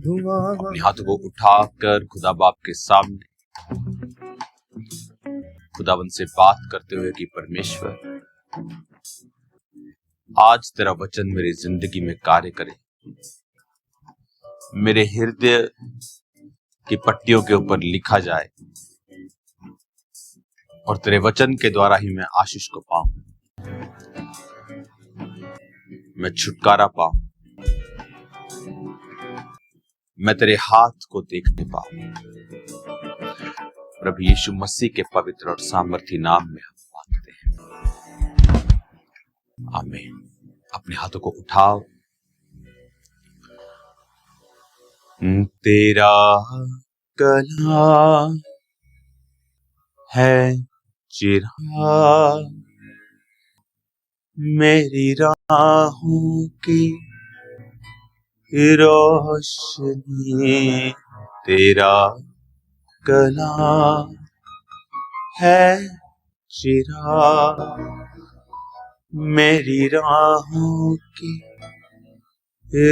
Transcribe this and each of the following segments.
अपने हाथों को उठाकर खुदा बाप के सामने खुदावन से बात करते हुए कि परमेश्वर, आज तेरा वचन मेरी जिंदगी में कार्य करे, मेरे हृदय की पट्टियों के ऊपर लिखा जाए और तेरे वचन के द्वारा ही मैं आशीष को पाऊं, मैं छुटकारा पाऊं, मैं तेरे हाथ को देखने पाऊं। प्रभु यीशु मसीह के पवित्र और सामर्थी नाम में हम मांगते हैं, आमीन। अपने हाथों को उठाओ। तेरा कलाम है चिराग मेरी राहों की रोशनी, तेरा कलाम है चिराग मेरी राहों की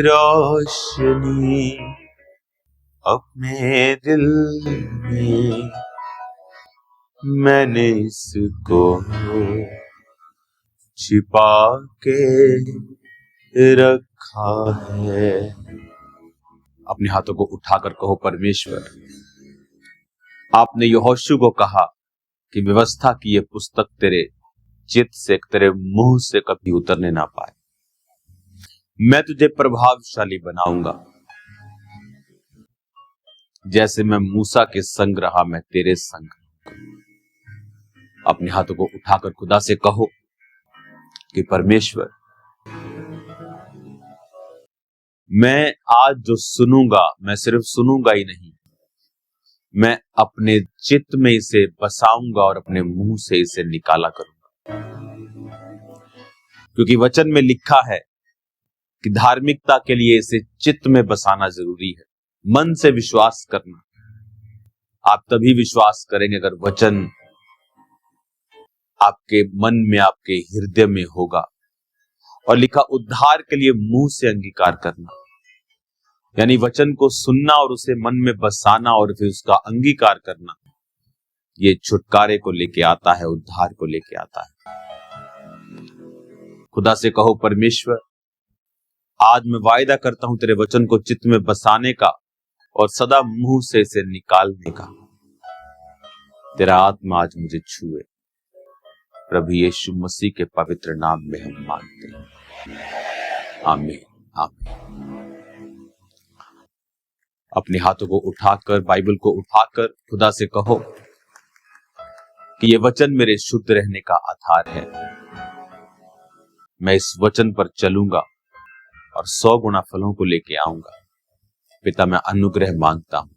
रोशनी, अपने दिल में मैंने इसको छिपा के रखा है। अपने हाथों को उठाकर कहो, परमेश्वर, आपने यहोशू को कहा कि व्यवस्था की ये पुस्तक तेरे चित्त से, तेरे मुंह से कभी उतरने ना पाए। मैं तुझे प्रभावशाली बनाऊंगा, जैसे मैं मूसा के संग रहा मैं तेरे संग। अपने हाथों को उठाकर खुदा से कहो कि परमेश्वर, मैं आज जो सुनूंगा, मैं सिर्फ सुनूंगा ही नहीं, मैं अपने चित्त में इसे बसाऊंगा और अपने मुंह से इसे निकाला करूंगा, क्योंकि वचन में लिखा है कि धार्मिकता के लिए इसे चित्त में बसाना जरूरी है, मन से विश्वास करना। आप तभी विश्वास करेंगे अगर वचन आपके मन में, आपके हृदय में होगा। और लिखा, उद्धार के लिए मुंह से अंगीकार करना, यानी वचन को सुनना और उसे मन में बसाना और फिर उसका अंगीकार करना, ये छुटकारे को लेके आता है, उद्धार को लेके आता है। खुदा से कहो, परमेश्वर, आज मैं वायदा करता हूं तेरे वचन को चित्त में बसाने का और सदा मुंह से इसे निकालने का। तेरा आत्मा आज मुझे छुए। प्रभु यीशु मसीह के पवित्र नाम में हम मांगते हैं, आमीन, आमीन। अपने हाथों को उठाकर, बाइबल को उठाकर खुदा से कहो कि ये वचन मेरे शुद्ध रहने का आधार है। मैं इस वचन पर चलूंगा और 100 गुना फलों को लेके आऊंगा। पिता, मैं अनुग्रह मांगता हूं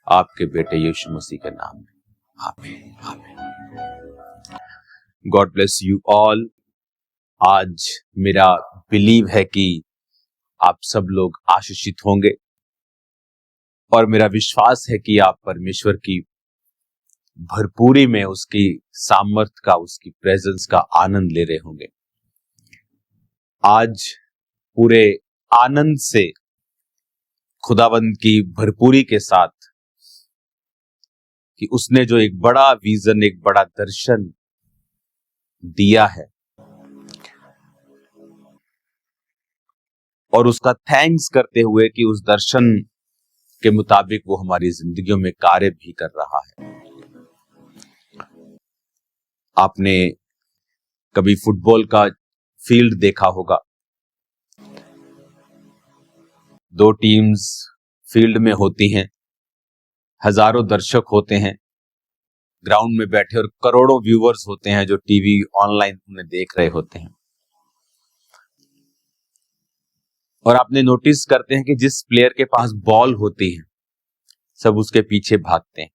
आपके बेटे यीशु मसीह के नाम में, आमीन, आमीन। God bless you all. आज मेरा बिलीव है कि आप सब लोग आशीषित होंगे और मेरा विश्वास है कि आप परमेश्वर की भरपूरी में उसकी सामर्थ का, उसकी प्रेजेंस का आनंद ले रहे होंगे। आज पूरे आनंद से, खुदावंद की भरपूरी के साथ कि उसने जो एक बड़ा विजन, एक बड़ा दर्शन दिया है और उसका थैंक्स करते हुए कि उस दर्शन के मुताबिक वो हमारी जिंदगियों में कार्य भी कर रहा है। आपने कभी फुटबॉल का फील्ड देखा होगा, 2 टीम्स फील्ड में होती हैं, हजारों दर्शक होते हैं ग्राउंड में बैठे और करोड़ों व्यूअर्स होते हैं जो टीवी ऑनलाइन उन्हें देख रहे होते हैं। और आपने नोटिस करते हैं कि जिस प्लेयर के पास बॉल होती है सब उसके पीछे भागते हैं,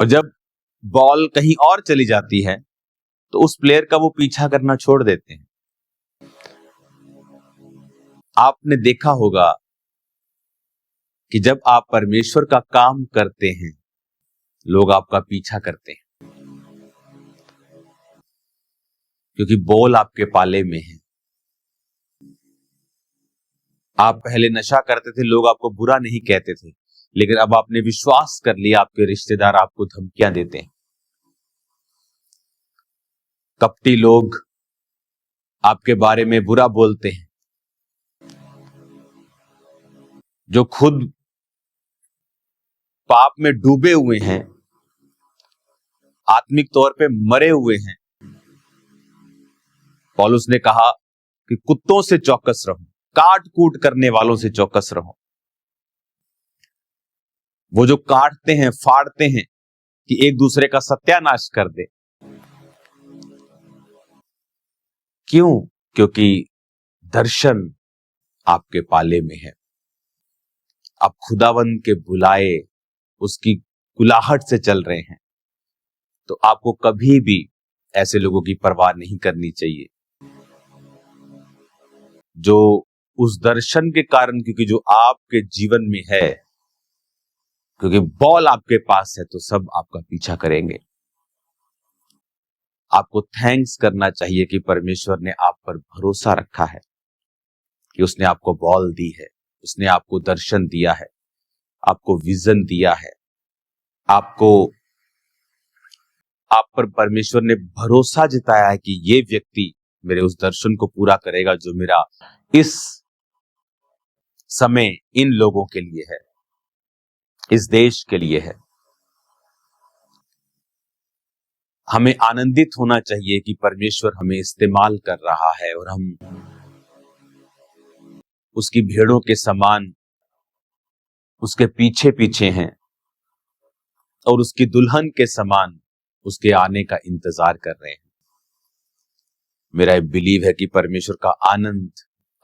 और जब बॉल कहीं और चली जाती है तो उस प्लेयर का वो पीछा करना छोड़ देते हैं। आपने देखा होगा कि जब आप परमेश्वर का काम करते हैं लोग आपका पीछा करते हैं, क्योंकि बॉल आपके पाले में है। आप पहले नशा करते थे, लोग आपको बुरा नहीं कहते थे, लेकिन अब आपने विश्वास कर लिया, आपके रिश्तेदार आपको धमकियां देते हैं। कपटी लोग आपके बारे में बुरा बोलते हैं। जो खुद पाप में डूबे हुए हैं, आत्मिक तौर पे मरे हुए हैं, पौलुस ने कहा कि कुत्तों से चौकस रहो, काट कूट करने वालों से चौकस रहो। वो जो काटते हैं, फाड़ते हैं कि एक दूसरे का सत्यानाश कर दे। क्यों? क्योंकि दर्शन आपके पाले में है। आप खुदावंद के बुलाए उसकी कुलाहट से चल रहे हैं, तो आपको कभी भी ऐसे लोगों की परवाह नहीं करनी चाहिए जो उस दर्शन के कारण, क्योंकि जो आपके जीवन में है, क्योंकि बॉल आपके पास है तो सब आपका पीछा करेंगे। आपको थैंक्स करना चाहिए कि परमेश्वर ने आप पर भरोसा रखा है, कि उसने आपको बॉल दी है, उसने आपको दर्शन दिया है, आपको विजन दिया है, आप पर परमेश्वर ने भरोसा जताया है कि ये व्यक्ति मेरे उस दर्शन को पूरा करेगा जो मेरा इस समय इन लोगों के लिए है, इस देश के लिए है। हमें आनंदित होना चाहिए कि परमेश्वर हमें इस्तेमाल कर रहा है और हम उसकी भेड़ों के समान उसके पीछे पीछे हैं और उसकी दुल्हन के समान उसके आने का इंतजार कर रहे हैं। मेरा बिलीव है कि परमेश्वर का आनंद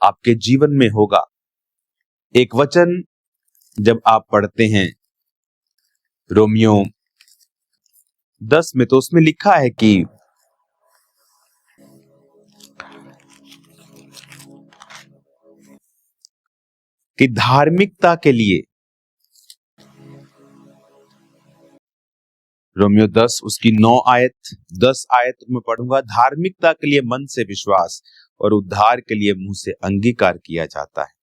आपके जीवन में होगा। एक वचन जब आप पढ़ते हैं रोमियो 10 में, तो उसमें लिखा है कि धार्मिकता के लिए, रोमियो 10 उसकी 10 आयत में पढ़ूंगा, धार्मिकता के लिए मन से विश्वास और उद्धार के लिए मुंह से अंगीकार किया जाता है।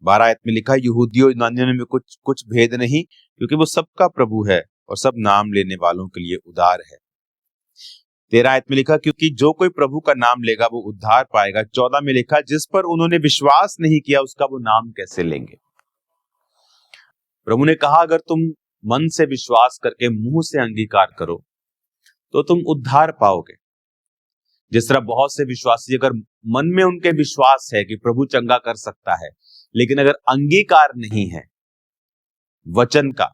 12 आयत में लिखा, यहूदियों यूनानियों में कुछ भेद नहीं, क्योंकि वो सबका प्रभु है और सब नाम लेने वालों के लिए उद्धार है। 13 आयत में लिखा, क्योंकि जो कोई प्रभु का नाम लेगा वो उद्धार पाएगा। 14 में लिखा, जिस पर उन्होंने विश्वास नहीं किया उसका वो नाम कैसे लेंगे। प्रभु ने कहा, अगर तुम मन से विश्वास करके मुंह से अंगीकार करो तो तुम उद्धार पाओगे। जिस तरह बहुत से विश्वासी, अगर मन में उनके विश्वास है कि प्रभु चंगा कर सकता है, लेकिन अगर अंगीकार नहीं है वचन का,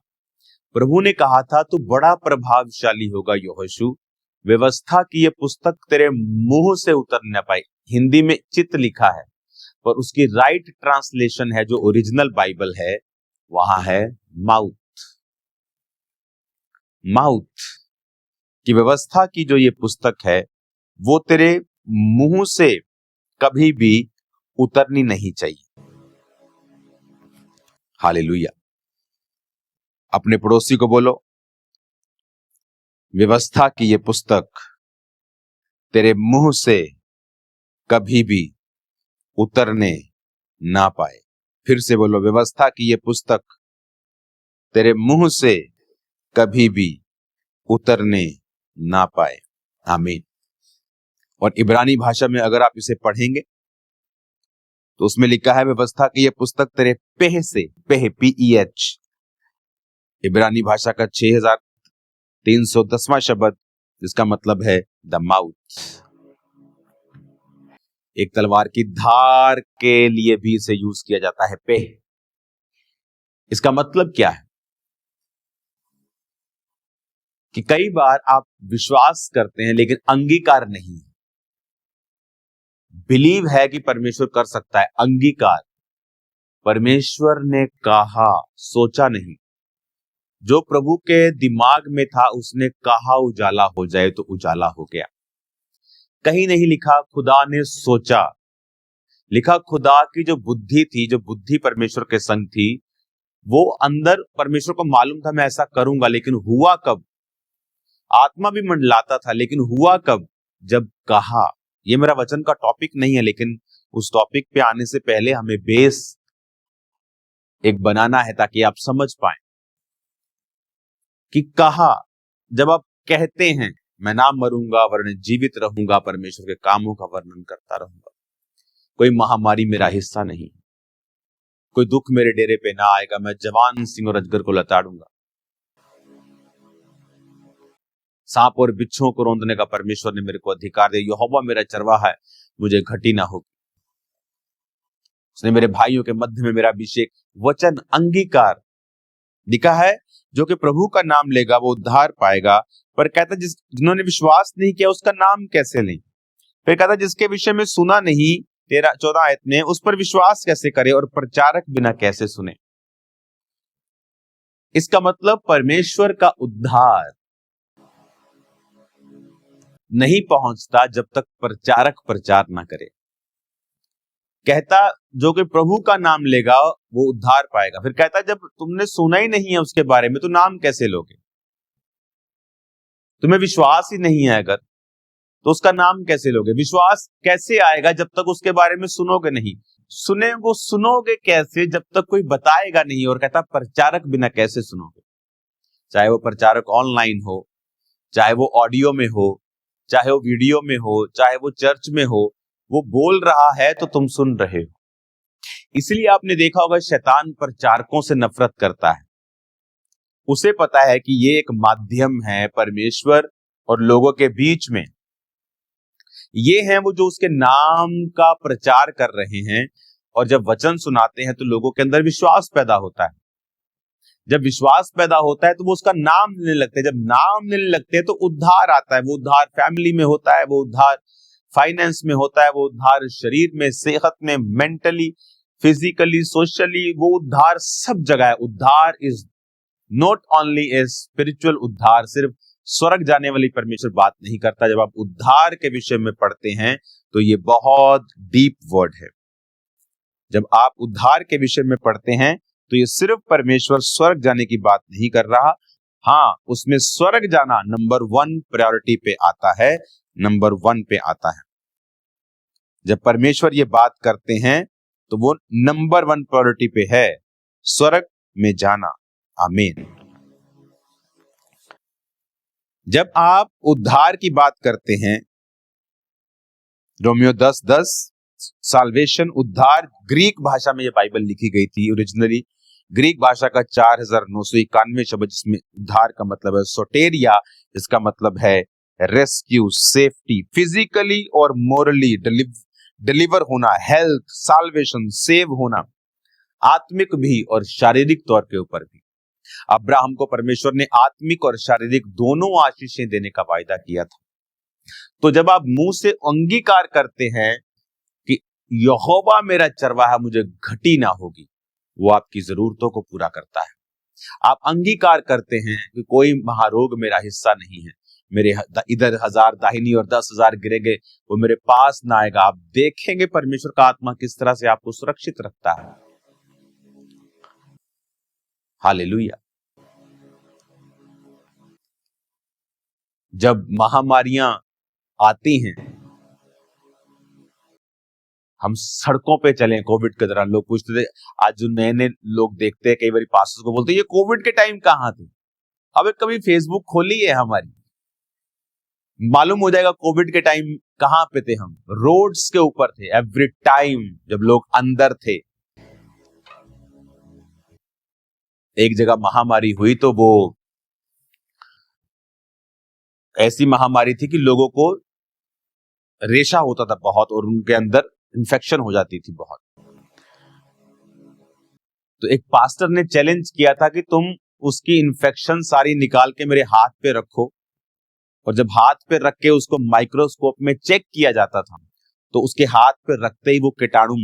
प्रभु ने कहा था तू बड़ा प्रभावशाली होगा यहोशू, व्यवस्था की यह पुस्तक तेरे मुंह से उतर न पाई। हिंदी में चित्त लिखा है, पर उसकी राइट ट्रांसलेशन है जो ओरिजिनल बाइबल है, वहां है माउथ। माउथ की व्यवस्था की जो ये पुस्तक है वो तेरे मुंह से कभी भी उतरनी नहीं चाहिए। हालेलुया। अपने पड़ोसी को बोलो, व्यवस्था की ये पुस्तक तेरे मुंह से कभी भी उतरने ना पाए। फिर से बोलो, व्यवस्था की ये पुस्तक तेरे मुंह से कभी भी उतरने ना पाए। आमीन। और इब्रानी भाषा में अगर आप इसे पढ़ेंगे तो उसमें लिखा है, व्यवस्था की यह पुस्तक तेरे पेह से, पेह PEH, इब्रानी भाषा का 6310वां शब्द, जिसका मतलब है द माउथ। एक तलवार की धार के लिए भी इसे यूज किया जाता है, पेह। इसका मतलब क्या है कि कई बार आप विश्वास करते हैं लेकिन अंगीकार नहीं। बिलीव है कि परमेश्वर कर सकता है, अंगीकार परमेश्वर ने कहा, सोचा नहीं। जो प्रभु के दिमाग में था उसने कहा उजाला हो जाए तो उजाला हो गया। कहीं नहीं लिखा खुदा ने सोचा, लिखा खुदा की जो बुद्धि थी, जो बुद्धि परमेश्वर के संग थी, वो अंदर परमेश्वर को मालूम था मैं ऐसा करूंगा, लेकिन हुआ कब? आत्मा भी मंडलाता था, लेकिन हुआ कब? जब कहा। ये मेरा वचन का टॉपिक नहीं है, लेकिन उस टॉपिक पे आने से पहले हमें बेस एक बनाना है ताकि आप समझ पाए कि कहा जब आप कहते हैं मैं ना मरूंगा वरन जीवित रहूंगा, परमेश्वर के कामों का वर्णन करता रहूंगा, कोई महामारी मेरा हिस्सा नहीं, कोई दुख मेरे डेरे पे ना आएगा, मैं जवान सिंह और अजगर को लताड़ूंगा, सांप और बिच्छुओं को रौंदने का परमेश्वर ने मेरे को अधिकार दिया, यहोवा मेरा चरवाहा है, मुझे घटी ना होगी, उसने मेरे भाइयों के मध्य में मेरा अभिषेक, वचन अंगीकार लिखा है, जो कि प्रभु का नाम लेगा वो उद्धार पाएगा। पर कहता जिन्होंने विश्वास नहीं किया उसका नाम कैसे लें? फिर कहता जिसके विषय में सुना नहीं, 14 आयत में, उस पर विश्वास कैसे करे और प्रचारक बिना कैसे सुने? इसका मतलब परमेश्वर का उद्धार नहीं पहुंचता जब तक प्रचारक प्रचार ना करे। कहता जो कि प्रभु का नाम लेगा वो उद्धार पाएगा। फिर कहता जब तुमने सुना ही नहीं है उसके बारे में तो नाम कैसे लोगे? तुम्हें विश्वास ही नहीं है अगर, तो उसका नाम कैसे लोगे? विश्वास कैसे आएगा जब तक उसके बारे में सुनोगे नहीं? सुनोगे कैसे जब तक कोई बताएगा नहीं? और कहता प्रचारक बिना कैसे सुनोगे? चाहे वो प्रचारक ऑनलाइन हो, चाहे वो ऑडियो में हो, चाहे वो वीडियो में हो, चाहे वो चर्च में हो, वो बोल रहा है तो तुम सुन रहे हो। इसलिए आपने देखा होगा शैतान प्रचारकों से नफरत करता है। उसे पता है कि ये एक माध्यम है परमेश्वर और लोगों के बीच में, ये हैं वो जो उसके नाम का प्रचार कर रहे हैं, और जब वचन सुनाते हैं तो लोगों के अंदर विश्वास पैदा होता है। जब विश्वास पैदा होता है तो वो उसका नाम लेने लगते हैं। जब नाम लेने लगते हैं तो उद्धार आता है। वो उद्धार फैमिली में होता है, वो उद्धार फाइनेंस में होता है, वो उद्धार शरीर में, सेहत में, मेंटली, फिजिकली, सोशली, वो उद्धार सब जगह है। उद्धार is not only a spiritual उद्धार, सिर्फ स्वर्ग जाने वाली परमेश्वर बात नहीं करता। जब आप उद्धार के विषय में पढ़ते हैं तो ये बहुत डीप वर्ड है। जब आप उद्धार के विषय में पढ़ते हैं तो ये सिर्फ परमेश्वर स्वर्ग जाने की बात नहीं कर रहा। हाँ, उसमें स्वर्ग जाना नंबर 1 प्रायोरिटी पे आता है, नंबर 1 पे आता है। जब परमेश्वर ये बात करते हैं तो वो नंबर 1 प्रायोरिटी पे है, स्वर्ग में जाना। आमीन। जब आप उद्धार की बात करते हैं, रोमियो 10:10, साल्वेशन, उद्धार, ग्रीक भाषा में ये बाइबल लिखी गई थी ओरिजिनली। ग्रीक भाषा का 4991 शब्द, जिसमें उद्धार का मतलब है सोटेरिया, इसका मतलब है रेस्क्यू, सेफ्टी, फिजिकली और मोरली डिलीवर होना, हेल्थ, साल्वेशन, सेव होना, आत्मिक भी और शारीरिक तौर के ऊपर भी। अब्राहम को परमेश्वर ने आत्मिक और शारीरिक दोनों आशीषें देने का वायदा किया था। तो जब आप मुंह से अंगीकार करते हैं कि यहोवा मेरा चरवाहा, मुझे घटी ना होगी, वो आपकी जरूरतों को पूरा करता है। आप अंगीकार करते हैं कि कोई महारोग मेरा हिस्सा नहीं है, मेरे इधर 1000 दाहिनी और 10,000 गिरेंगे, वो मेरे पास ना आएगा। आप देखेंगे परमेश्वर का आत्मा किस तरह से आपको सुरक्षित रखता है। हालेलुया। जब महामारियां आती हैं, हम सड़कों पे चले, कोविड के दौरान लोग पूछते थे, आज जो नए नए लोग देखते हैं, कई बार पास्टर्स को बोलते हैं ये कोविड के टाइम कहां थे? अब कभी फेसबुक खोली है हमारी, मालूम हो जाएगा कोविड के टाइम कहां पे थे। हम रोड्स के ऊपर थे एवरी टाइम जब लोग अंदर थे। एक जगह महामारी हुई तो वो ऐसी महामारी थी कि लोगों को रेशा होता था बहुत, और उनके अंदर इन्फेक्शन हो जाती थी बहुत। तो एक पास्टर ने चैलेंज किया था कि तुम उसकी इन्फेक्शन सारी निकाल के मेरे हाथ पे रखो, और जब हाथ पे रख के उसको माइक्रोस्कोप में चेक किया जाता था तो उसके हाथ पे रखते ही वो कीटाणु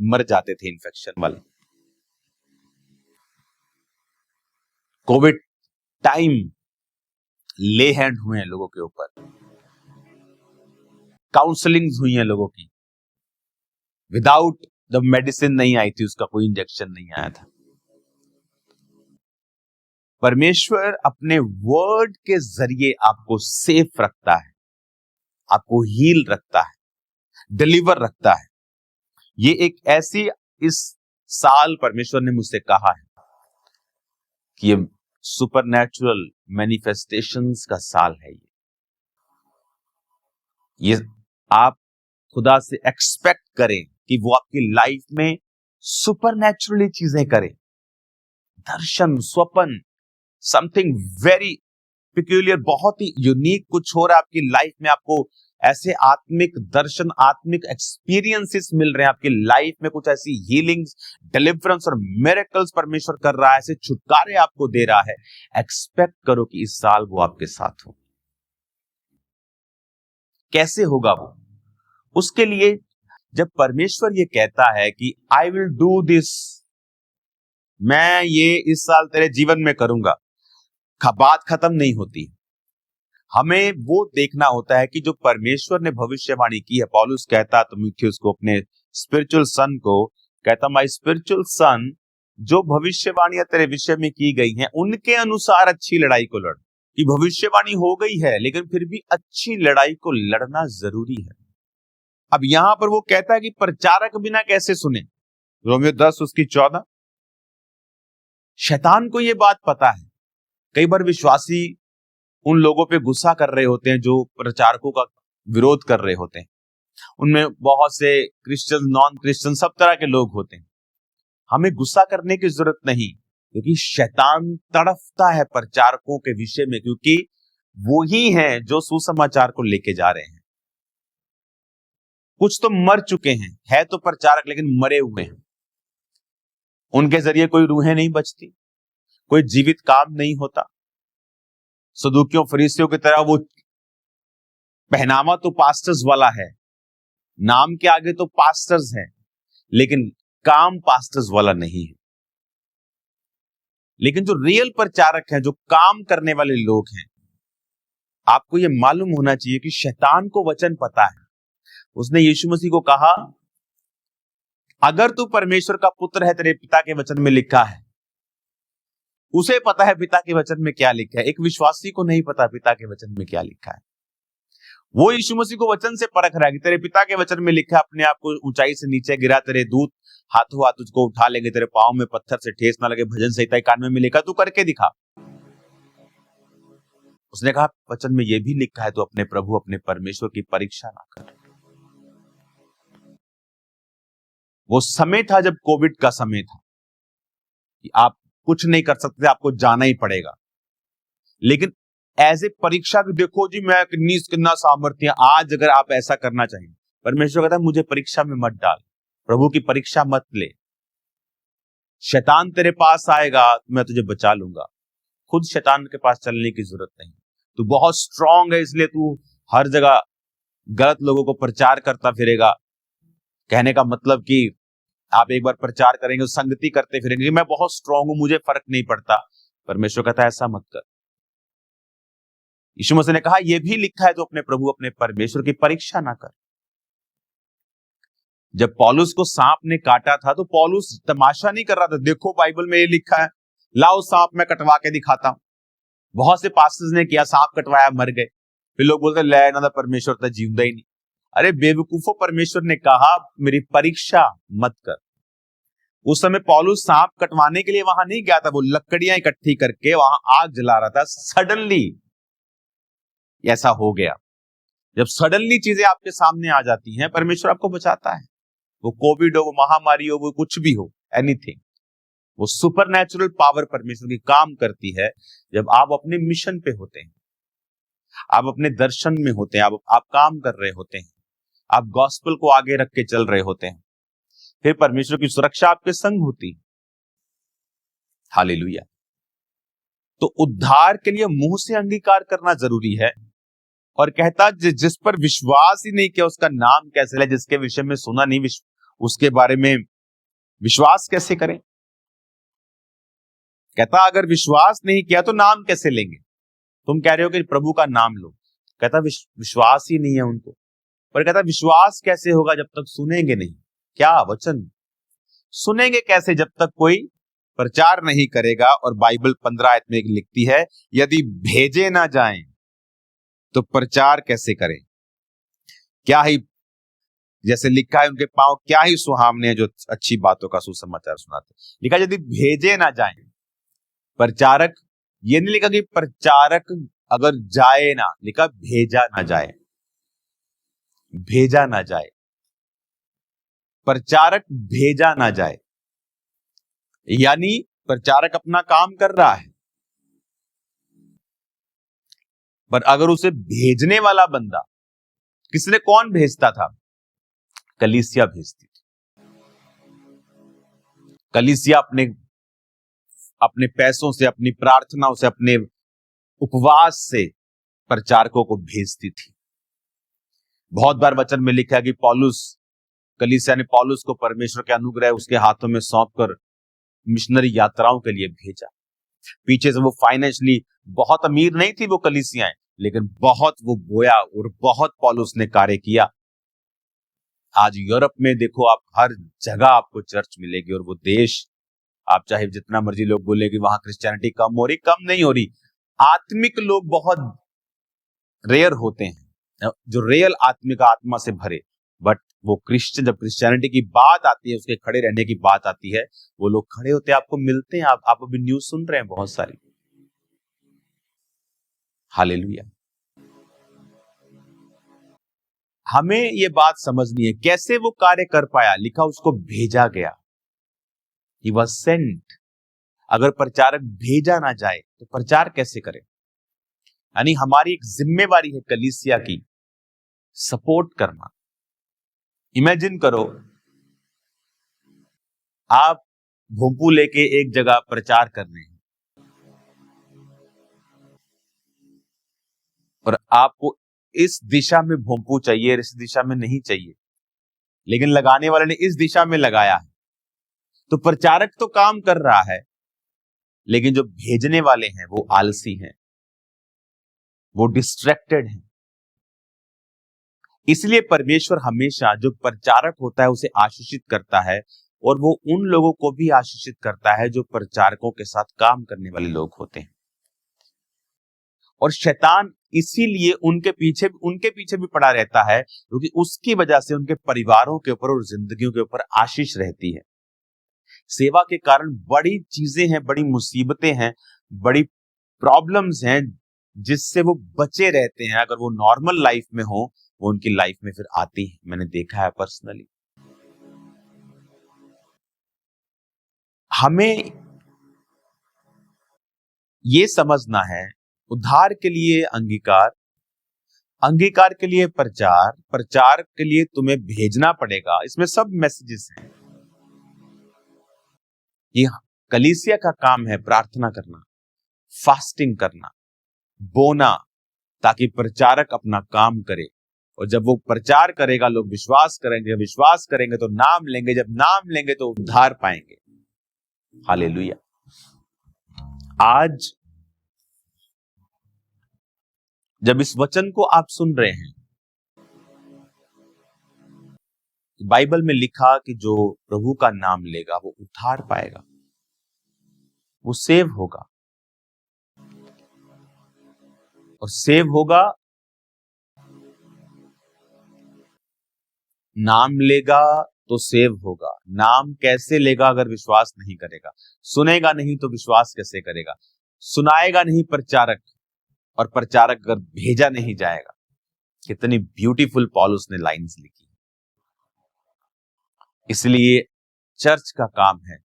मर जाते थे, इन्फेक्शन वाले। कोविड टाइम ले हैंड हुए हैं लोगों के ऊपर, काउंसलिंग्स हुई हैं लोगों की, विदाउट जब मेडिसिन नहीं आई थी, उसका कोई इंजेक्शन नहीं आया था। परमेश्वर अपने वर्ड के जरिए आपको सेफ रखता है, आपको हील रखता है। डिलीवर रखता है। ये एक ऐसी, इस साल परमेश्वर ने मुझसे कहा है कि ये सुपरनैचुरल मैनिफेस्टेशंस का साल है। ये आप खुदा से एक्सपेक्ट करें कि वो आपकी लाइफ में सुपरनैचुरली चीजें करे। दर्शन, स्वप्न, समथिंग वेरी पिक्यूलियर, बहुत ही यूनिक कुछ हो रहा है आपकी लाइफ में। आपको ऐसे आत्मिक दर्शन, आत्मिक एक्सपीरियंसेस मिल रहे हैं आपकी लाइफ में। कुछ ऐसी हीलिंग्स, डिलीवरेंस और मिरेकल्स परमेश्वर कर रहा है, ऐसे छुटकारे आपको दे रहा है। एक्सपेक्ट करो कि इस साल वो आपके साथ हो। कैसे होगा वो? उसके लिए जब परमेश्वर ये कहता है कि आई विल डू दिस, मैं ये इस साल तेरे जीवन में करूंगा, बात खत्म नहीं होती। हमें वो देखना होता है कि जो परमेश्वर ने भविष्यवाणी की है। पौलुस कहता तीमुथियुस को, अपने स्पिरिचुअल सन को, कहता माय स्पिरिचुअल सन, जो भविष्यवाणियां तेरे विषय में की गई हैं उनके अनुसार अच्छी लड़ाई को लड़। कि भविष्यवाणी हो गई है लेकिन फिर भी अच्छी लड़ाई को लड़ना जरूरी है। अब यहां पर वो कहता है कि प्रचारक बिना कैसे सुने, रोमियो 10 उसकी 14। शैतान को ये बात पता है। कई बार विश्वासी उन लोगों पे गुस्सा कर रहे होते हैं जो प्रचारकों का विरोध कर रहे होते हैं। उनमें बहुत से क्रिश्चियन, नॉन क्रिश्चियन, सब तरह के लोग होते हैं। हमें गुस्सा करने की जरूरत नहीं, क्योंकि शैतान तड़फता है प्रचारकों के विषय में, क्योंकि वो ही हैं जो सुसमाचार को लेके जा रहे हैं। कुछ तो मर चुके हैं, है तो प्रचारक लेकिन मरे हुए हैं। उनके जरिए कोई रूहें नहीं बचती, कोई जीवित काम नहीं होता। सदूकियों, फरीसियों की तरह वो पहनावा तो पास्टर्स वाला है, नाम के आगे तो पास्टर्स हैं, लेकिन काम पास्टर्स वाला नहीं है। लेकिन जो रियल प्रचारक हैं, जो काम करने वाले लोग हैं, आपको यह मालूम होना चाहिए कि शैतान को वचन पता है। उसने यीशु मसीह को कहा, अगर तू परमेश्वर का पुत्र है, तेरे पिता के वचन में लिखा है। उसे पता है पिता के वचन में क्या लिखा है। एक विश्वासी को नहीं पता पिता के वचन में क्या लिखा है। वो यीशु मसीह को वचन से परख रहा है कि तेरे पिता के वचन में लिखा है, अपने आप को ऊंचाई से नीचे गिरा, तेरे दूत हाथों हाथ तुझको उठा लेंगे, तेरे पांव में पत्थर से ठेस ना लगे। भजन संहिता 91 में लिखा, तू करके दिखा। उसने कहा वचन में यह भी लिखा है, तो अपने प्रभु, अपने परमेश्वर की परीक्षा ना कर। वो समय था जब कोविड का समय था कि आप कुछ नहीं कर सकते, आपको जाना ही पड़ेगा। लेकिन एज ए परीक्षा की, देखो जी मैं कितना सामर्थ्य, आज अगर आप ऐसा करना चाहिए, परमेश्वर कहता है मुझे परीक्षा में मत डाल, प्रभु की परीक्षा मत ले। शैतान तेरे पास आएगा, मैं तुझे बचा लूंगा। खुद शैतान के पास चलने की जरूरत नहीं। तू बहुत स्ट्रांग है, इसलिए तू हर जगह गलत लोगों को प्रचार करता फिरेगा। कहने का मतलब कि आप एक बार प्रचार करेंगे, संगति करते फिरेंगे, मैं बहुत स्ट्रांग हूं, मुझे फर्क नहीं पड़ता। परमेश्वर कहता है ऐसा मत कर। यीशु मसीह ने कहा यह भी लिखा है, तो अपने प्रभु, अपने परमेश्वर की परीक्षा ना कर। जब पौलुस को सांप ने काटा था, तो पौलुस तमाशा नहीं कर रहा था, देखो बाइबल में ये लिखा है, लाओ सांप मैं कटवा के दिखाता हूं। बहुत से पास्टर्स ने किया, सांप कटवाया, मर गए। फिर लोग बोलते ले ना, परमेश्वर तो जीवदा ही नहीं। अरे बेवकूफो, परमेश्वर ने कहा मेरी परीक्षा मत कर। उस समय पौलुस सांप कटवाने के लिए वहां नहीं गया था, वो लकड़ियां इकट्ठी करके वहां आग जला रहा था। सडनली ऐसा हो गया। जब सडनली चीजें आपके सामने आ जाती हैं, परमेश्वर आपको बचाता है। वो कोविड हो, वो महामारी हो, वो कुछ भी हो, एनीथिंग, वो सुपरनैचुरल पावर परमेश्वर की काम करती है जब आप अपने मिशन पे होते हैं, आप अपने दर्शन में होते हैं, आप काम कर रहे होते हैं, आप गॉस्पेल को आगे रख के चल रहे होते हैं। फिर परमेश्वर की सुरक्षा आपके संग होती है। हालेलुया। तो उद्धार के लिए मुंह से अंगीकार करना जरूरी है। और कहता जिस पर विश्वास ही नहीं किया उसका नाम कैसे ले, जिसके विषय में सुना नहीं उसके बारे में विश्वास कैसे करें। कहता अगर विश्वास नहीं किया तो नाम कैसे लेंगे। तुम कह रहे हो कि प्रभु का नाम लो, कहता विश्वास ही नहीं है उनको। पर कहता विश्वास कैसे होगा जब तक सुनेंगे नहीं। क्या वचन सुनेंगे कैसे जब तक कोई प्रचार नहीं करेगा। और बाइबल 15 आयत में लिखती है, यदि भेजे ना जाएं तो प्रचार कैसे करें। क्या ही जैसे लिखा है, उनके पांव क्या ही सुहावने हैं जो अच्छी बातों का सुसमाचार सुनाते। लिखा यदि भेजे ना जाए प्रचारक, ये नहीं लिखा कि प्रचारक अगर जाए ना, लिखा भेजा ना जाए, भेजा ना जाए, प्रचारक भेजा ना जाए। यानी प्रचारक अपना काम कर रहा है, पर अगर उसे भेजने वाला बंदा, किसने, कौन भेजता था? कलीसिया भेजती थी। कलीसिया अपने अपने पैसों से, अपनी प्रार्थनाओं से, अपने उपवास से प्रचारकों को भेजती थी। बहुत बार वचन में लिखा है कि पौलुस, कलीसिया ने पौलुस को परमेश्वर के अनुग्रह उसके हाथों में सौंपकर मिशनरी यात्राओं के लिए भेजा। पीछे से वो फाइनेंशियली बहुत अमीर नहीं थी वो कलीसियाएं, लेकिन बहुत वो बोया और बहुत पौलुस ने कार्य किया। आज यूरोप में देखो आप, हर जगह आपको चर्च मिलेगी, और वो देश, आप चाहे जितना मर्जी लोग बोले कि वहां क्रिश्चियनिटी कम हो रही, कम नहीं हो रही। आत्मिक लोग बहुत रेयर होते हैं, जो रियल आत्मिक आत्मा से भरे, बट वो क्रिश्चियन, जब क्रिश्चियनिटी की बात आती है, उसके खड़े रहने की बात आती है, वो लोग खड़े होते हैं, आपको मिलते हैं। आप अभी न्यूज सुन रहे हैं बहुत सारी। हालेलुया। हमें ये बात समझनी है, कैसे वो कार्य कर पाया। लिखा उसको भेजा गया, ही वाज सेंट। अगर प्रचारक भेजा ना जाए तो प्रचार कैसे करे? यानी हमारी एक जिम्मेवारी है कलीसिया की सपोर्ट करना। इमेजिन करो, आप भोंपू लेके एक जगह प्रचार कर रहे हैं, और आपको इस दिशा में भोंपू चाहिए, इस दिशा में नहीं चाहिए, लेकिन लगाने वाले ने इस दिशा में लगाया है, तो प्रचारक तो काम कर रहा है, लेकिन जो भेजने वाले हैं वो आलसी हैं, वो डिस्ट्रैक्टेड हैं। इसलिए परमेश्वर हमेशा जो प्रचारक होता है उसे आशीषित करता है, और वो उन लोगों को भी आशीषित करता है जो प्रचारकों के साथ काम करने वाले लोग होते हैं। और शैतान इसीलिए उनके पीछे भी पड़ा रहता है, क्योंकि उसकी वजह से उनके परिवारों के ऊपर और जिंदगियों के ऊपर आशीष रहती है। सेवा के कारण बड़ी चीजें हैं, बड़ी मुसीबतें हैं, बड़ी प्रॉब्लम्स हैं, जिससे वो बचे रहते हैं। अगर वो नॉर्मल लाइफ में हो, वो उनकी लाइफ में फिर आती है। मैंने देखा है पर्सनली। हमें ये समझना है, उद्धार के लिए अंगीकार, अंगीकार के लिए प्रचार, प्रचार के लिए तुम्हें भेजना पड़ेगा। इसमें सब मैसेजेस हैं। ये कलीसिया का काम है प्रार्थना करना, फास्टिंग करना, बोना, ताकि प्रचारक अपना काम करे। और जब वो प्रचार करेगा, लोग विश्वास करेंगे, विश्वास करेंगे तो नाम लेंगे, जब नाम लेंगे तो उद्धार पाएंगे। हालेलुया। आज जब इस वचन को आप सुन रहे हैं, बाइबल में लिखा कि जो प्रभु का नाम लेगा वो उद्धार पाएगा, वो सेव होगा, और सेव होगा, नाम लेगा तो सेव होगा। नाम कैसे लेगा? अगर विश्वास नहीं करेगा। सुनेगा नहीं तो विश्वास कैसे करेगा? सुनाएगा नहीं प्रचारक, और प्रचारक अगर भेजा नहीं जाएगा। कितनी ब्यूटीफुल पौलुस ने लाइंस लिखी। इसलिए चर्च का काम है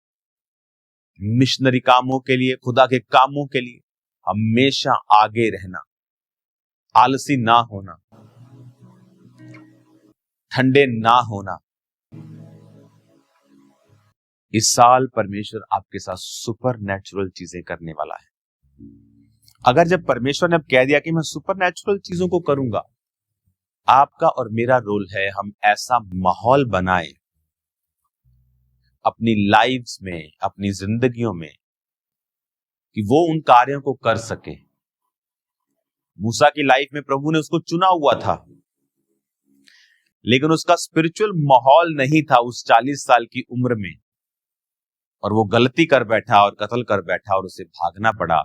मिशनरी कामों के लिए, खुदा के कामों के लिए हमेशा आगे रहना, आलसी ना होना, ठंडे ना होना। इस साल परमेश्वर आपके साथ सुपर नेचुरल चीजें करने वाला है। अगर जब परमेश्वर ने अब कह दिया कि मैं सुपर नेचुरल चीजों को करूंगा, आपका और मेरा रोल है हम ऐसा माहौल बनाएं अपनी लाइफ्स में, अपनी जिंदगियों में, कि वो उन कार्यों को कर सके। मूसा की लाइफ में प्रभु ने उसको चुना हुआ था, लेकिन उसका स्पिरिचुअल माहौल नहीं था उस 40 साल की उम्र में, और वो गलती कर बैठा और कत्ल कर बैठा और उसे भागना पड़ा।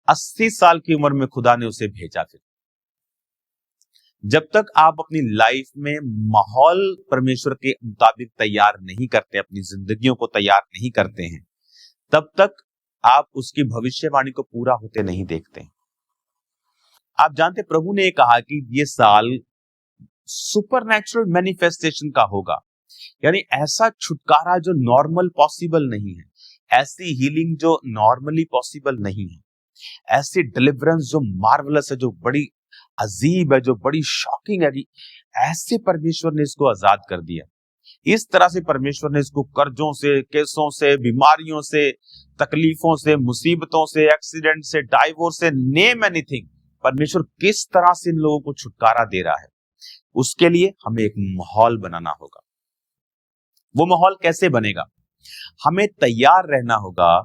80 साल की उम्र में खुदा ने उसे भेजा। फिर जब तक आप अपनी लाइफ में माहौल परमेश्वर के मुताबिक तैयार नहीं करते, अपनी जिंदगियों को तैयार नहीं करते हैं, तब तक आप उसकी भविष्यवाणी को पूरा होते नहीं देखते। आप जानते, प्रभु ने कहा कि ये साल सुपरनैचुरल मैनिफेस्टेशन का होगा, यानी ऐसा छुटकारा जो नॉर्मल पॉसिबल नहीं है, ऐसी हीलिंग जो नॉर्मली पॉसिबल नहीं है, ऐसी डिलीवरेंस जो मार्वलस है, जो बड़ी अजीब है, जो बड़ी शॉकिंग है, ऐसे परमेश्वर ने इसको आजाद कर दिया। इस तरह से परमेश्वर ने इसको कर्जों से, केसों से, बीमारियों से, तकलीफों से, मुसीबतों से, एक्सीडेंट से, डाइवोर्स से, नेम एनीथिंग, परमेश्वर किस तरह से इन लोगों को छुटकारा दे रहा है, उसके लिए हमें एक माहौल बनाना होगा। वो माहौल कैसे बनेगा? हमें तैयार रहना होगा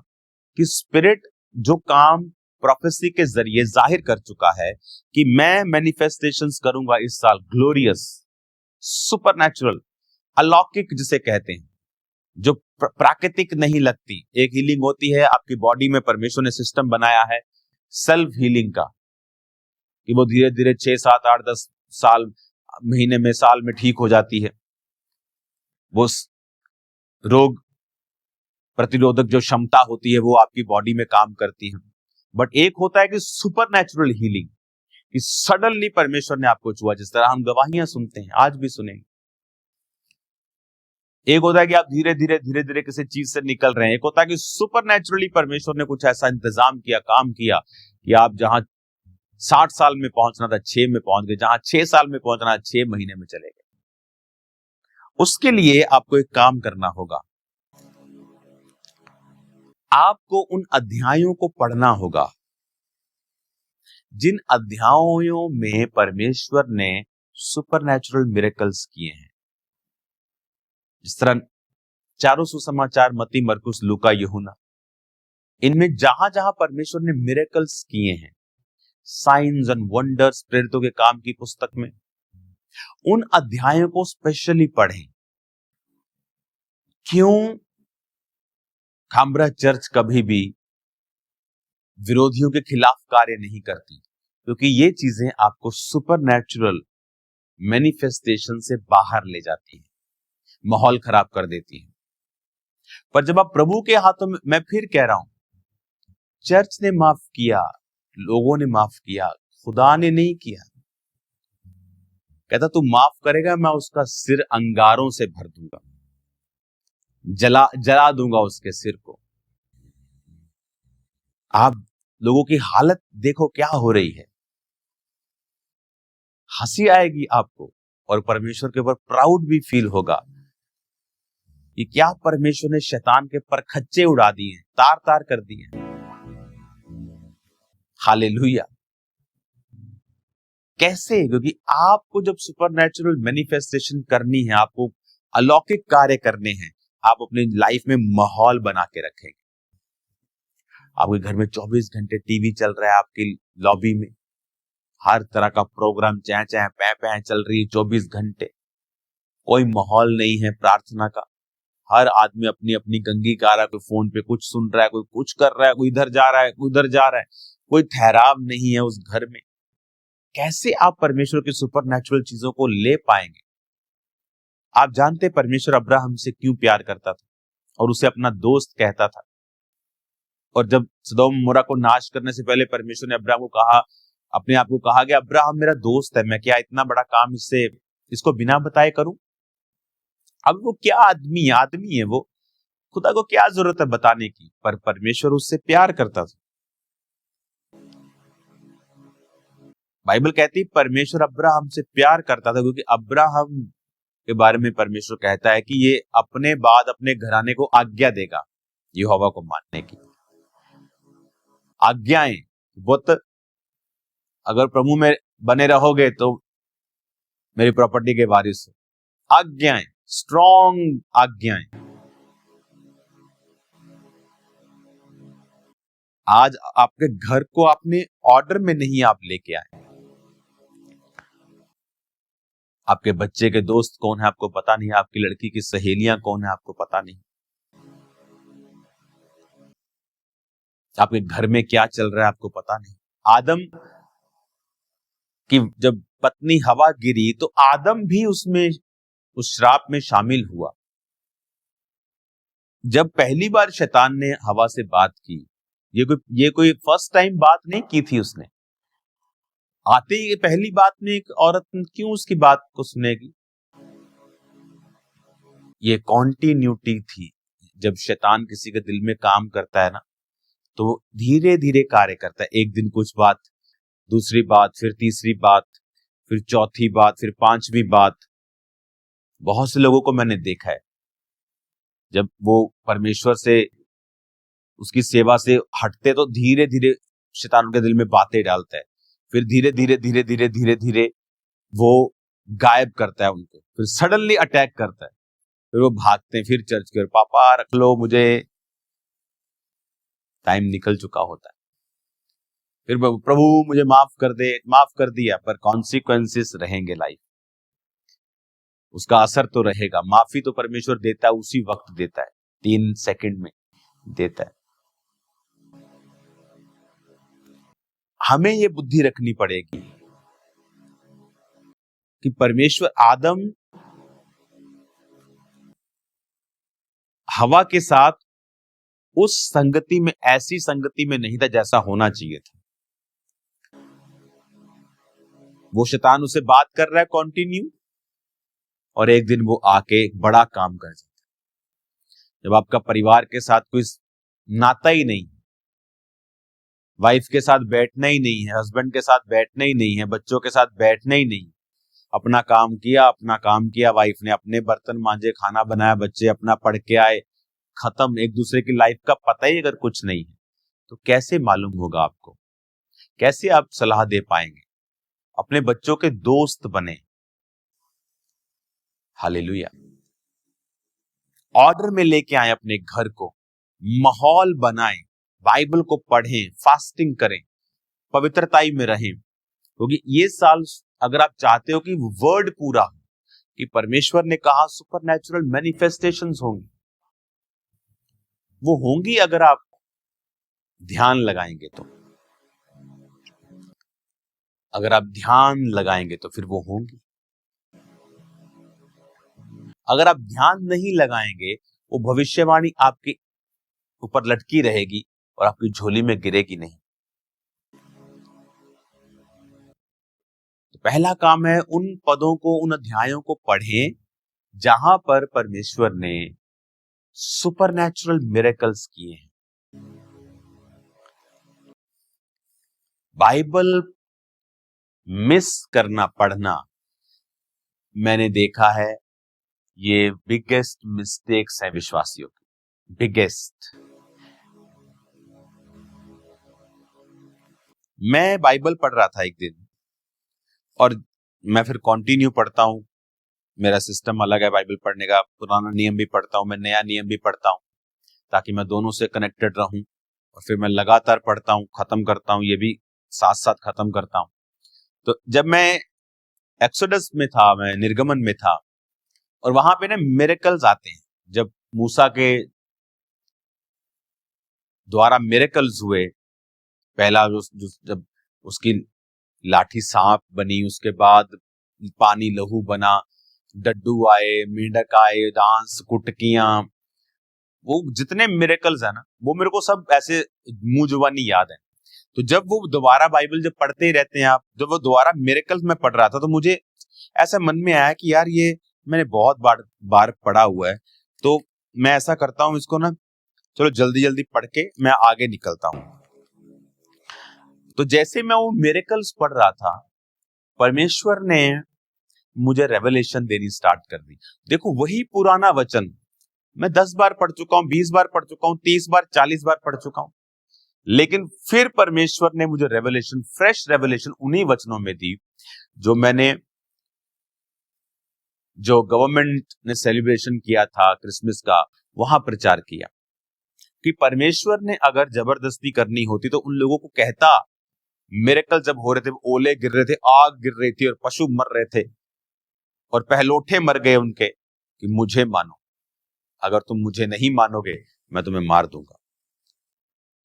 कि स्पिरिट जो काम प्रोफेसी के जरिए जाहिर कर चुका है कि मैं मैनिफेस्टेशंस करूंगा इस साल, ग्लोरियस, सुपरनैचुरल, अलौकिक जिसे कहते हैं, जो प्राकृतिक नहीं लगती। एक हीलिंग होती है, आपकी बॉडी में परमेश्वर ने सिस्टम बनाया है सेल्फ हीलिंग का, कि वो धीरे धीरे 6, 7, 8, 10 साल, महीने में, साल में ठीक हो जाती है। वो रोग प्रतिरोधक जो क्षमता होती है वो आपकी बॉडी में काम करती है। बट एक होता है कि सुपरनैचुरल हीलिंग, कि सडनली परमेश्वर ने आपको छुआ, जिस तरह हम गवाहियां सुनते हैं, आज भी सुनेंगे। एक होता है कि आप धीरे धीरे किसी चीज से निकल रहे हैं। एक होता है कि सुपरनैचुरली परमेश्वर ने कुछ ऐसा इंतजाम किया, काम किया कि आप जहां 60 साल में पहुंचना था 6 में पहुंच गए, जहां 6 साल में पहुंचना 6 महीने में चले गए। उसके लिए आपको एक काम करना होगा, आपको उन अध्यायों को पढ़ना होगा जिन अध्यायों में परमेश्वर ने सुपरनैचुरल मिरेकल्स किए हैं। जिस तरह चारों सुसमाचार, मत्ती, मरकुस, लूका, यूहन्ना, इनमें जहां जहां परमेश्वर ने मिरेकल्स किए हैं, साइंस एंड वंडर्स, प्रेरितों के काम की पुस्तक में, उन अध्यायों को स्पेशली पढ़ें। क्यों खामरा चर्च कभी भी विरोधियों के खिलाफ कार्य नहीं करती? क्योंकि ये चीजें आपको सुपरनैचुरल मैनिफेस्टेशन से बाहर ले जाती है, माहौल खराब कर देती है। पर जब आप प्रभु के हाथों में, मैं फिर कह रहा हूं, चर्च ने माफ किया, लोगों ने माफ किया, खुदा ने नहीं किया। कहता तू माफ करेगा, मैं उसका सिर अंगारों से भर दूंगा, जला दूंगा उसके सिर को। आप लोगों की हालत देखो क्या हो रही है, हंसी आएगी आपको और परमेश्वर के ऊपर प्राउड भी फील होगा कि क्या परमेश्वर ने शैतान के परखच्चे उड़ा दिए, तार तार कर दिए। हालेलुया। कैसे? क्योंकि आपको जब सुपरनैचुरल मैनिफेस्टेशन करनी है, आपको अलौकिक कार्य करने हैं, आप अपनी लाइफ में माहौल बना के रखेंगे। आपके घर में 24 घंटे टीवी चल रहा है, आपकी लॉबी में हर तरह का प्रोग्राम चै चै पै पै चल रही है 24 घंटे, कोई माहौल नहीं है प्रार्थना का। हर आदमी अपनी अपनी गंगी गा रहा है, कोई फोन पे कुछ सुन रहा है, कोई कुछ कर रहा है, कोई इधर जा रहा है, कोई उधर जा रहा है, कोई ठहराव नहीं है उस घर में। कैसे आप परमेश्वर की सुपरनैचुरल चीजों को ले पाएंगे? आप जानते परमेश्वर अब्राहम से क्यों प्यार करता था और उसे अपना दोस्त कहता था? और जब सदोम मोरा को नाश करने से पहले परमेश्वर ने अब्राहम को कहा, अपने आप को कहा कि अब्राहम मेरा दोस्त है, मैं क्या इतना बड़ा काम इसको बिना बताए करूं? अब वो क्या आदमी है, वो खुदा को क्या जरूरत है बताने की? पर परमेश्वर उससे प्यार करता था। बाइबल कहती है परमेश्वर अब्राहम से प्यार करता था, क्योंकि अब्राहम के बारे में परमेश्वर कहता है कि ये अपने बाद अपने घराने को आज्ञा देगा यहोवा को मानने की। आज्ञाएं बहुत, अगर प्रभु में बने रहोगे तो मेरी प्रॉपर्टी के वारिस हो। आज्ञाएं, स्ट्रॉन्ग आज्ञाएं। आज आपके घर को आपने ऑर्डर में नहीं आप लेके आए। आपके बच्चे के दोस्त कौन है आपको पता नहीं, आपकी लड़की की सहेलियां कौन है आपको पता नहीं, आपके घर में क्या चल रहा है आपको पता नहीं। आदम की जब पत्नी हवा गिरी तो आदम भी उसमें उस श्राप में शामिल हुआ। जब पहली बार शैतान ने हवा से बात की, ये कोई फर्स्ट टाइम बात नहीं की थी उसने। आते ही पहली बात में एक औरत क्यों उसकी बात को सुनेगी? ये कॉन्टिन्यूटी थी। जब शैतान किसी के दिल में काम करता है ना, तो धीरे धीरे कार्य करता है। एक दिन कुछ बात, दूसरी बात, फिर तीसरी बात, फिर चौथी बात, फिर पांचवी बात। बहुत से लोगों को मैंने देखा है, जब वो परमेश्वर से, उसकी सेवा से हटते तो धीरे धीरे शैतान उनके दिल में बातें डालता है। फिर धीरे धीरे धीरे धीरे धीरे धीरे वो गायब करता है उनको, फिर सडनली अटैक करता है। फिर वो भागते हैं, फिर चर्च के, पापा रख लो मुझे, टाइम निकल चुका होता है। फिर प्रभु मुझे माफ कर दे, माफ कर दिया, पर कॉन्सिक्वेंसेस रहेंगे लाइफ, उसका असर तो रहेगा। माफी तो परमेश्वर देता है, उसी वक्त देता है, 3 सेकंड में देता है। हमें ये बुद्धि रखनी पड़ेगी कि परमेश्वर आदम हवा के साथ उस संगति में, ऐसी संगति में नहीं था जैसा होना चाहिए था। वो शैतान उसे बात कर रहा है कंटिन्यू, और एक दिन वो आके एक बड़ा काम कर जाता है। जब आपका परिवार के साथ कोई नाता ही नहीं, वाइफ के साथ बैठना ही नहीं है, हस्बैंड के साथ बैठना ही नहीं है, बच्चों के साथ बैठना ही नहीं, अपना काम किया, वाइफ ने अपने बर्तन मांजे, खाना बनाया, बच्चे अपना पढ़ के आए, खत्म। एक दूसरे की लाइफ का पता ही अगर कुछ नहीं है तो कैसे मालूम होगा आपको? कैसे आप सलाह दे पाएंगे? अपने बच्चों के दोस्त बने। हालेलुया। ऑर्डर में लेके आए अपने घर को, माहौल बनाएं, बाइबल को पढ़ें, फास्टिंग करें, पवित्रताई में रहें। क्योंकि ये साल अगर आप चाहते हो कि वर्ड पूरा हो, कि परमेश्वर ने कहा सुपरनैचुरल मैनिफेस्टेशंस होंगी, वो होंगी अगर आप ध्यान लगाएंगे तो। अगर आप ध्यान लगाएंगे तो फिर वो होंगी। अगर आप ध्यान नहीं लगाएंगे, वो भविष्यवाणी आपके ऊपर लटकी रहेगी और आपकी झोली में गिरेगी नहीं। तो पहला काम है, उन पदों को, उन अध्यायों को पढ़ें जहां पर परमेश्वर ने सुपरनैचुरल मिरेकल्स किए हैं। बाइबल मिस करना, पढ़ना, मैंने देखा है ये बिगेस्ट मिस्टेक्स है विश्वासियों की, बिगेस्ट। मैं बाइबल पढ़ रहा था एक दिन, और मैं फिर कंटिन्यू पढ़ता हूं। मेरा सिस्टम अलग है बाइबल पढ़ने का, पुराना नियम भी पढ़ता हूं, मैं नया नियम भी पढ़ता हूं, ताकि मैं दोनों से कनेक्टेड रहूं। और फिर मैं लगातार पढ़ता हूं, खत्म करता हूं, ये भी साथ साथ खत्म करता हूं। तो जब मैं एक्सोडस में था, मैं निर्गमन में था, और वहां पे ना मिरेकल्स आते हैं। जब मूसा के द्वारा मिरेकल्स हुए, पहला जब उसकी लाठी सांप बनी, उसके बाद पानी लहू बना, डड्डू आए, मेंढक आए, डांस, कुटकियां, वो जितने मिरेकल्स है ना, वो मेरे को सब ऐसे मुंह जुबानी याद है। तो जब वो दोबारा बाइबल जब पढ़ते ही रहते हैं आप, जब वो दोबारा मिरेकल्स में पढ़ रहा था, तो मुझे ऐसा मन में आया कि यार ये मैंने बहुत बार पढ़ा हुआ है, तो मैं ऐसा करता हूं, इसको ना चलो जल्दी जल्दी पढ़ के मैं आगे निकलता हूं। तो जैसे मैं वो मिरेकल्स पढ़ रहा था, परमेश्वर ने मुझे रेवलेशन देनी स्टार्ट कर दी। देखो, वही पुराना वचन मैं 10 बार पढ़ चुका हूं, 20 बार पढ़ चुका हूं, 30 बार, 40 बार पढ़ चुका हूं, लेकिन फिर परमेश्वर ने मुझे रेवलेशन, फ्रेश रेवलेशन उन्हीं वचनों में दी जो गवर्नमेंट ने सेलिब्रेशन किया था क्रिसमस का, वहां प्रचार किया कि परमेश्वर ने अगर जबरदस्ती करनी होती तो उन लोगों को कहता। मिरेकल जब हो रहे थे, ओले गिर रहे थे, आग गिर रही थी, और पशु मर रहे थे, और पहलोठे मर गए उनके, कि मुझे मानो, अगर तुम मुझे नहीं मानोगे मैं तुम्हें मार दूंगा।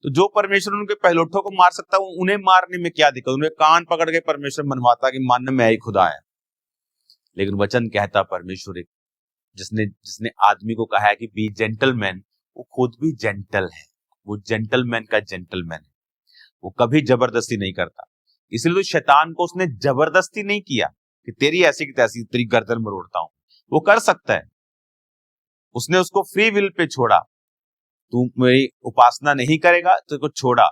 तो जो परमेश्वर उनके पहलोठों को मार सकता है उन्हें मारने में क्या दिक्कत, उन्हें कान पकड़ के परमेश्वर मनवाता कि मान मैं ही खुदा है। लेकिन वचन कहता परमेश्वर एक जिसने जिसने आदमी को कहा है कि बी जेंटलमैन, वो खुद भी जेंटल है, वो जेंटलमैन का जेंटलमैन है, वो कभी जबरदस्ती नहीं करता। इसलिए तो शैतान को उसने जबरदस्ती नहीं किया कि तेरी ऐसी की तैसी तेरी गर्दन मरोड़ता हूं, वो कर सकता है, उसने उसको फ्री विल पे छोड़ा। तू मेरी उपासना नहीं करेगा तो को छोड़ा,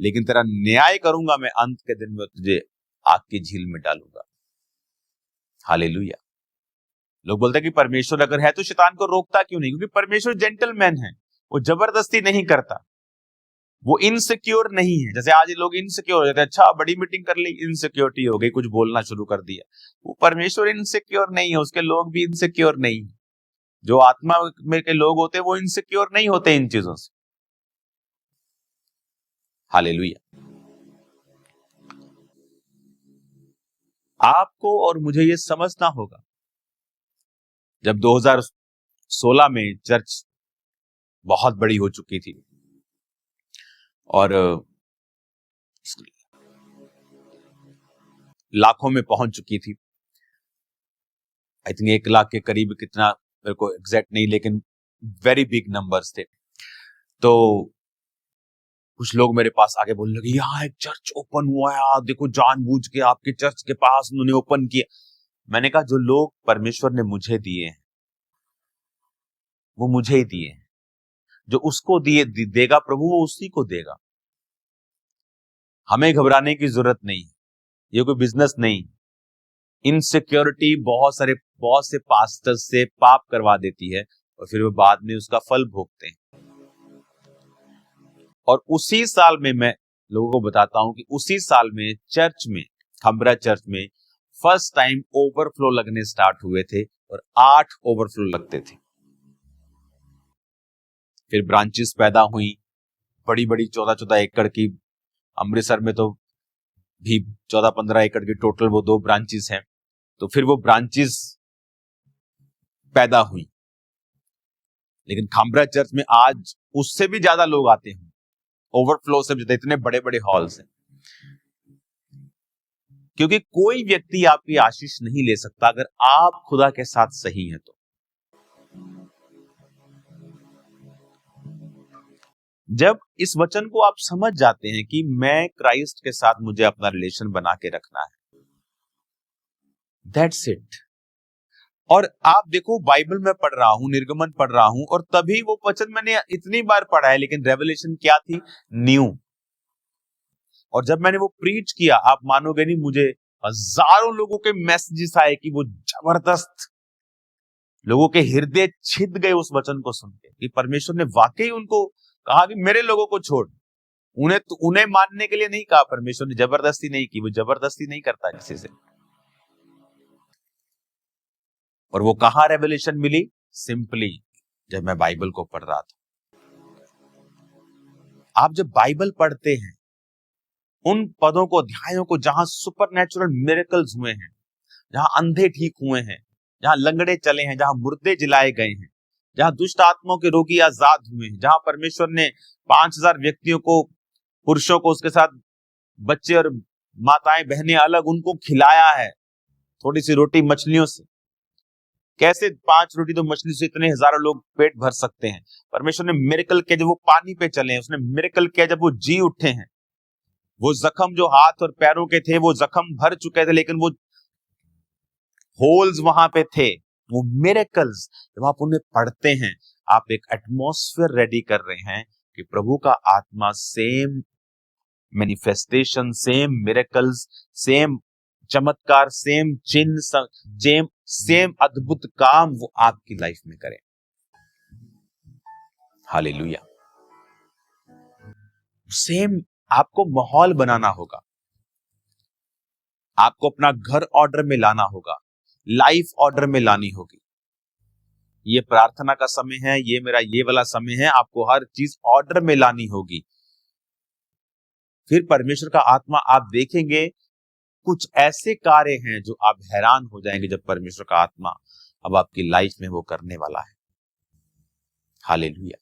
लेकिन तेरा न्याय करूंगा मैं, अंत के दिन में तुझे आग की झील में डालूंगा। हालेलुया। लोग बोलते हैं कि परमेश्वर अगर है तो शैतान को रोकता क्यों नहीं, क्योंकि परमेश्वर जेंटलमैन है, वो जबरदस्ती नहीं करता, वो इनसिक्योर नहीं है। जैसे आज लोग इनसिक्योर हो जाते हैं, अच्छा बड़ी मीटिंग कर ली, इनसिक्योरिटी हो गई, कुछ बोलना शुरू कर दिया। वो परमेश्वर इनसिक्योर नहीं है, उसके लोग भी इनसिक्योर नहीं है। जो आत्मा में के लोग होते हैं वो इनसिक्योर नहीं होते इन चीजों से। हालेलुया। आपको और मुझे ये समझना होगा, जब 2016 में चर्च बहुत बड़ी हो चुकी थी और लाखों में पहुंच चुकी थी, आई थिंक 1 लाख के करीब, कितना मेरे को एग्जैक्ट नहीं, लेकिन वेरी बिग नंबर्स थे। तो कुछ लोग मेरे पास आके बोलने लगे, यहाँ एक चर्च ओपन हुआ है, आप देखो जानबूझ के आपके चर्च के पास उन्होंने ओपन किया। मैंने कहा जो लोग परमेश्वर ने मुझे दिए हैं वो मुझे ही दिए हैं, जो उसको दिए देगा प्रभु वो उसी को देगा। हमें घबराने की जरूरत नहीं, ये कोई बिजनेस नहीं। इनसिक्योरिटी बहुत से पास्टर से पाप करवा देती है और फिर वो बाद में उसका फल भोगते हैं। और उसी साल में मैं लोगों को बताता हूं कि उसी साल में चर्च में, खंबरा चर्च में फर्स्ट टाइम ओवरफ्लो लगने स्टार्ट हुए थे और 8 ओवरफ्लो लगते थे। फिर ब्रांचेस पैदा हुई, बड़ी बड़ी 14-14 एकड़ की, अमृतसर में तो भी 14-15 एकड़ की टोटल वो 2 ब्रांचेस हैं। तो फिर वो ब्रांचेस पैदा हुई, लेकिन खंबरा चर्च में आज उससे भी ज्यादा लोग आते हैं, ओवरफ्लो से भी, इतने बड़े बड़े हॉल्स हैं। क्योंकि कोई व्यक्ति आपकी आशीष नहीं ले सकता अगर आप खुदा के साथ सही हैं। तो जब इस वचन को आप समझ जाते हैं कि मैं क्राइस्ट के साथ मुझे अपना रिलेशन बना के रखना है, दैट्स इट। और आप देखो बाइबल में पढ़ रहा हूं, निर्गमन पढ़ रहा हूं, और तभी वो वचन मैंने इतनी बार पढ़ा है, लेकिन रेवलेशन क्या थी? न्यू। और जब मैंने वो प्रीच किया, आप मानोगे नहीं, मुझे हजारों लोगों के मैसेजेस आए कि वो जबरदस्त, लोगों के हृदय छिद गए उस वचन को सुन के कि परमेश्वर ने वाकई उनको कहा कि मेरे लोगों को छोड़। उन्हें मानने के लिए नहीं कहा, परमेश्वर ने जबरदस्ती नहीं की, वो जबरदस्ती नहीं करता किसी से। और वो कहां रेवलेशन मिली? सिंपली जब मैं बाइबल को पढ़ रहा था। आप जब बाइबल पढ़ते हैं, उन पदों को, अध्यायों को, जहां सुपरनैचुरल मिरेकल्स हुए हैं, जहां अंधे ठीक हुए हैं, जहां लंगड़े चले हैं, जहां मुर्दे जिलाए गए हैं, जहां दुष्ट आत्माओं के रोगी आजाद हुए हैं, जहां परमेश्वर ने 5000 व्यक्तियों को, पुरुषों को, उसके साथ बच्चे और माताएं बहनें अलग, उनको खिलाया है थोड़ी सी रोटी मछलियों से। कैसे 5 रोटी तो मछली से इतने हजारों लोग पेट भर सकते हैं? परमेश्वर ने मिरेकल किया जब वो पानी पे चले हैं, उसने मिरेकल किया जब वो जी उठे हैं। वो जख्म जो हाथ और पैरों के थे, वो जख्म भर चुके थे, लेकिन वो होल्स वहां पे थे। वो मिरेकल्स जब आप उन्हें पढ़ते हैं, आप एक एटमॉस्फेयर रेडी कर रहे हैं कि प्रभु का आत्मा same manifestation, same miracles, same चमत्कार, सेम चिन्ह, सेम अद्भुत काम वो आपकी लाइफ में करे। हालेलुया। सेम आपको माहौल बनाना होगा, आपको अपना घर ऑर्डर में लाना होगा, लाइफ ऑर्डर में लानी होगी। ये प्रार्थना का समय है, ये मेरा ये वाला समय है, आपको हर चीज ऑर्डर में लानी होगी। फिर परमेश्वर का आत्मा, आप देखेंगे कुछ ऐसे कार्य हैं जो आप हैरान हो जाएंगे जब परमेश्वर का आत्मा अब आपकी लाइफ में वो करने वाला है। हालेलुया।